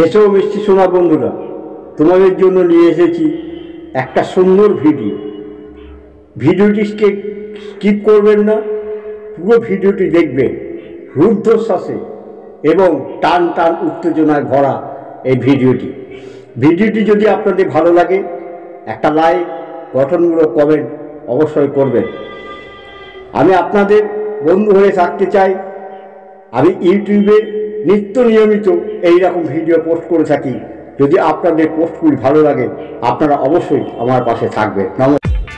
এসো মিষ্টি সোনা বন্ধুরা, তোমাদের জন্য নিয়ে এসেছি একটা সুন্দর ভিডিওটি স্কিপ করবেন না, পুরো ভিডিওটি দেখবেন। রুদ্ধশ্বাসে এবং টান টান উত্তেজনায় ভরা এই ভিডিওটি যদি আপনাদের ভালো লাগে একটা লাইক, গঠনমূলক কমেন্ট অবশ্যই করবেন। আমি আপনাদের বন্ধু হয়ে থাকতে চাই। আমি ইউটিউবে নিয়মিত এইরকম ভিডিও পোস্ট করে থাকি। যদি আপনাদের পোস্টগুলি ভালো লাগে আপনারা অবশ্যই আমার পাশে থাকবেন।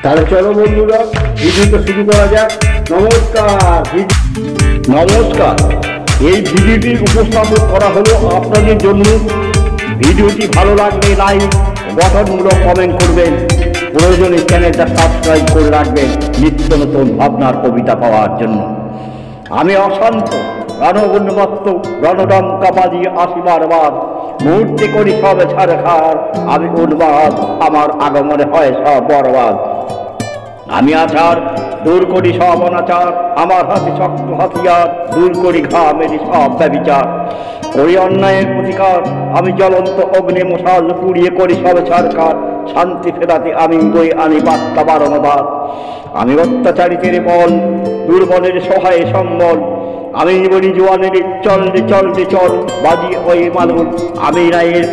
তাহলে চলো বন্ধুরা, ভিডিওটা শুরু করা যাক। নমস্কার। এই ভিডিওটি উপস্থাপন করা হলো আপনাদের জন্য। ভিডিওটি ভালো লাগলে লাইক, গঠনমূলক কমেন্ট করবেন। প্রয়োজনে চ্যানেলটা সাবস্ক্রাইব করে রাখবেন নিত্য নতুন ভাবনার কবিতা পাওয়ার জন্য। আমি অশান্ত রণগুণমত্ত রণডঙ্কা বাজিয়ে আসিবার বাদ, মুহূর্তে করি সব ছাড়খার। আমি উন্মাদ, আমার আগমনে হয় সব বরবাদ। আমি আচার দূর করি সব অনাচার, আমার হাতে শক্ত হাতিয়ার। দূর করি ঘামেরি সব ব্যবিচার, করি অন্যায়ের প্রতিকার। আমি জ্বলন্ত অগ্নি মশাল পুড়িয়ে করি সব ছাড়খার। শান্তি ফেরাতে আমি বই আনি বার্তা বারণবাদ। আমি অত্যাচারিতের বল, দুর্বলের সহায় সম্বল। আমি বলি জোয়ানের চল রে চল রে চল, বাজি ওই মালুল। আমি রায়ের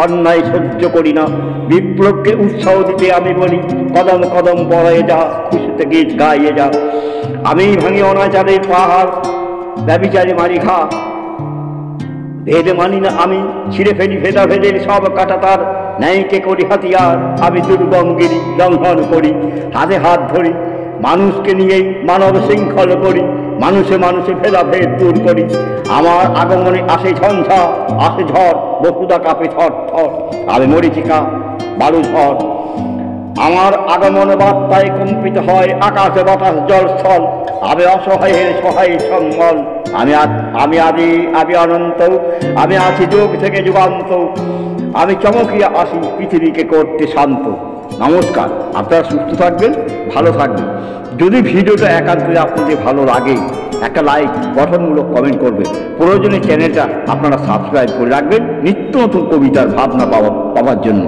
অন্যায় সহ্য করি না, বিপ্লবকে উৎসাহ দিতে আমি বলি কদম কদম বড়ে যা, খুশিতে গীত গাইয়ে যা। আমি ভাঙি অনাচারের পাহাড়, ব্যভিচারে মারি ঘা। ভেদ মানি না আমি, ছিঁড়ে ফেলি ভেদাভেদের সব কাটাতার। ন্যায়কে করি হাতিয়ার, আমি দুর্গমগিরি লঙ্ঘন করি। হাতে হাত ধরি মানুষকে নিয়েই মানব শৃঙ্খল করি। মানুষে মানুষে ভেদাভেদ দূর করি। আমার আগমনে আসে ঝঞ্ঝা, আসে ঝড়, বসুদা কাঁপে থর থর। আমি মরিচিকা বালু ঝড়। আমার আগমন বার্তায় কম্পিত হয় আকাশে বাতাস জল স্থল। আমি অসহায়ের সহায় সম্বল। আমি আদি অনন্ত, আমি আছি যুগ থেকে যুগান্ত। আমি চমকিয়া আসি পৃথিবীকে করতে শান্ত। নমস্কার। আপনারা সুস্থ থাকবেন, ভালো থাকবেন। যদি ভিডিওটা একান্তই আপনাদের ভালো লাগে একটা লাইক, গঠনমূলক কমেন্ট করবেন। প্রয়োজনে চ্যানেলটা আপনারা সাবস্ক্রাইব করে রাখবেন নিত্য নতুন কবিতার ভাবনা পাওয়ার জন্য।